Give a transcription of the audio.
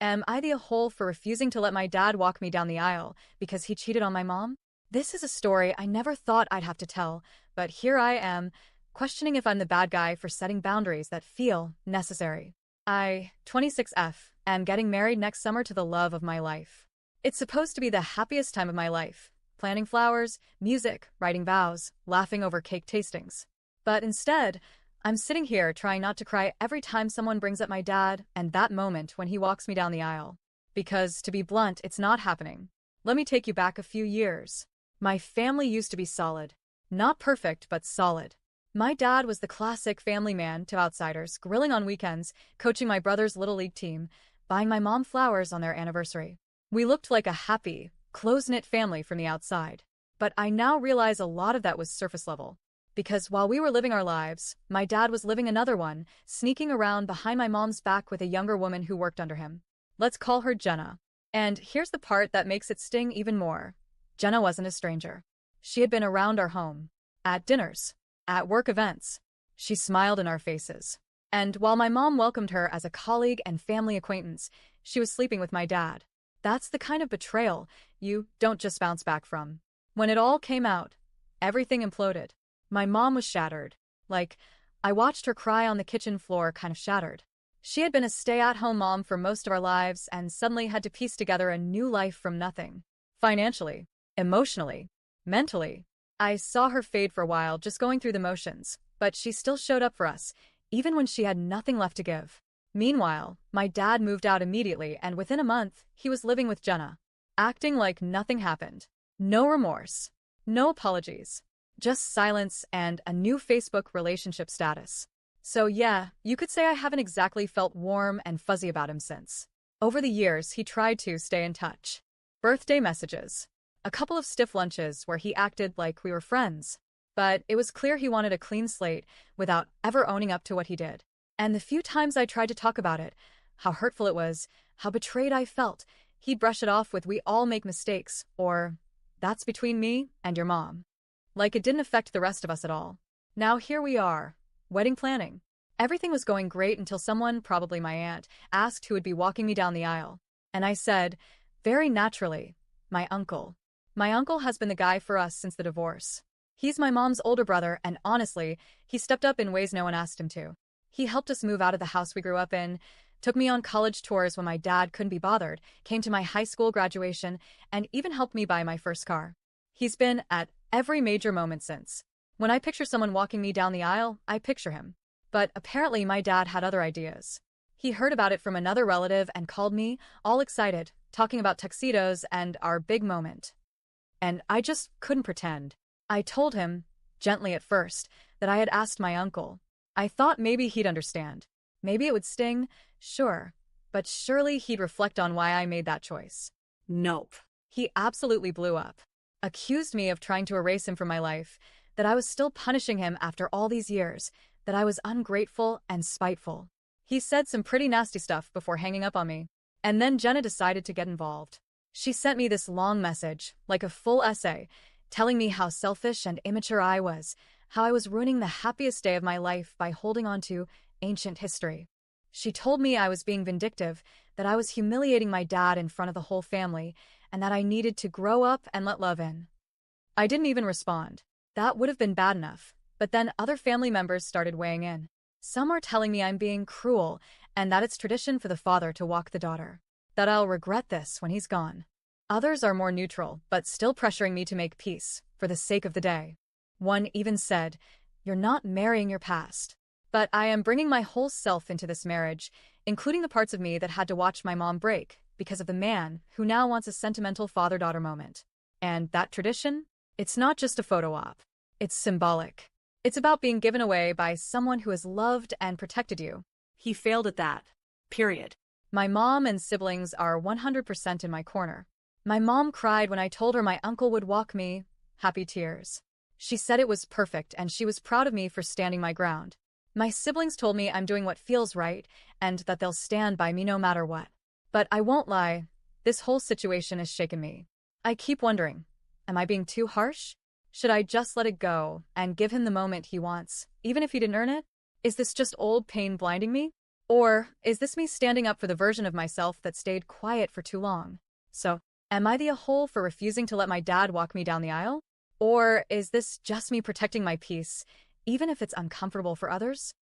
Am I the a-hole for refusing to let my dad walk me down the aisle because he cheated on my mom? This is a story I never thought I'd have to tell, but here I am, questioning if I'm the bad guy for setting boundaries that feel necessary. 26F, am getting married next summer to the love of my life. It's supposed to be the happiest time of my life. Planning flowers, music, writing vows, laughing over cake tastings. But instead, I'm sitting here trying not to cry every time someone brings up my dad and that moment when he walks me down the aisle. Because, to be blunt, it's not happening. Let me take you back a few years. My family used to be solid. Not perfect, but solid. My dad was the classic family man to outsiders, grilling on weekends, coaching my brother's little league team, buying my mom flowers on their anniversary. We looked like a happy, close-knit family from the outside. But I now realize a lot of that was surface level. Because while we were living our lives, my dad was living another one, sneaking around behind my mom's back with a younger woman who worked under him. Let's call her Jenna. And here's the part that makes it sting even more. Jenna wasn't a stranger. She had been around our home. At dinners. At work events. She smiled in our faces. And while my mom welcomed her as a colleague and family acquaintance, she was sleeping with my dad. That's the kind of betrayal you don't just bounce back from. When it all came out, everything imploded. My mom was shattered. Like, I watched her cry on the kitchen floor, kind of shattered. She had been a stay-at-home mom for most of our lives and suddenly had to piece together a new life from nothing. Financially, emotionally, mentally. I saw her fade for a while, just going through the motions, but she still showed up for us, even when she had nothing left to give. Meanwhile, my dad moved out immediately, and within a month, he was living with Jenna, acting like nothing happened. No remorse. No apologies. Just silence and a new Facebook relationship status. So yeah, you could say I haven't exactly felt warm and fuzzy about him since. Over the years, he tried to stay in touch. Birthday messages. A couple of stiff lunches where he acted like we were friends. But it was clear he wanted a clean slate without ever owning up to what he did. And the few times I tried to talk about it, how hurtful it was, how betrayed I felt, he'd brush it off with "we all make mistakes," or "that's between me and your mom." Like it didn't affect the rest of us at all. Now here we are, wedding planning. Everything was going great until someone, probably my aunt, asked who would be walking me down the aisle. And I said, very naturally, my uncle. My uncle has been the guy for us since the divorce. He's my mom's older brother, and honestly, he stepped up in ways no one asked him to. He helped us move out of the house we grew up in, took me on college tours when my dad couldn't be bothered, came to my high school graduation, and even helped me buy my first car. He's been at every major moment since. When I picture someone walking me down the aisle, I picture him. But apparently my dad had other ideas. He heard about it from another relative and called me, all excited, talking about tuxedos and our big moment. And I just couldn't pretend. I told him, gently at first, that I had asked my uncle. I thought maybe he'd understand. Maybe it would sting, sure. But surely he'd reflect on why I made that choice. Nope. He absolutely blew up. Accused me of trying to erase him from my life, that I was still punishing him after all these years, that I was ungrateful and spiteful. He said some pretty nasty stuff before hanging up on me. And then Jenna decided to get involved. She sent me this long message, like a full essay, telling me how selfish and immature I was, how I was ruining the happiest day of my life by holding on to ancient history. She told me I was being vindictive, that I was humiliating my dad in front of the whole family, and that I needed to grow up and let love in. I didn't even respond. That would have been bad enough. But then other family members started weighing in. Some were telling me I'm being cruel, and that it's tradition for the father to walk the daughter. That I'll regret this when he's gone. Others are more neutral, but still pressuring me to make peace, for the sake of the day. One even said, "You're not marrying your past." But I am bringing my whole self into this marriage, including the parts of me that had to watch my mom break, because of the man who now wants a sentimental father-daughter moment. And that tradition? It's not just a photo op. It's symbolic. It's about being given away by someone who has loved and protected you. He failed at that. Period. My mom and siblings are 100% in my corner. My mom cried when I told her my uncle would walk me, happy tears. She said it was perfect and she was proud of me for standing my ground. My siblings told me I'm doing what feels right and that they'll stand by me no matter what. But I won't lie, this whole situation has shaken me. I keep wondering, am I being too harsh? Should I just let it go and give him the moment he wants, even if he didn't earn it? Is this just old pain blinding me? Or is this me standing up for the version of myself that stayed quiet for too long? So, am I the a-hole for refusing to let my dad walk me down the aisle? Or is this just me protecting my peace, even if it's uncomfortable for others?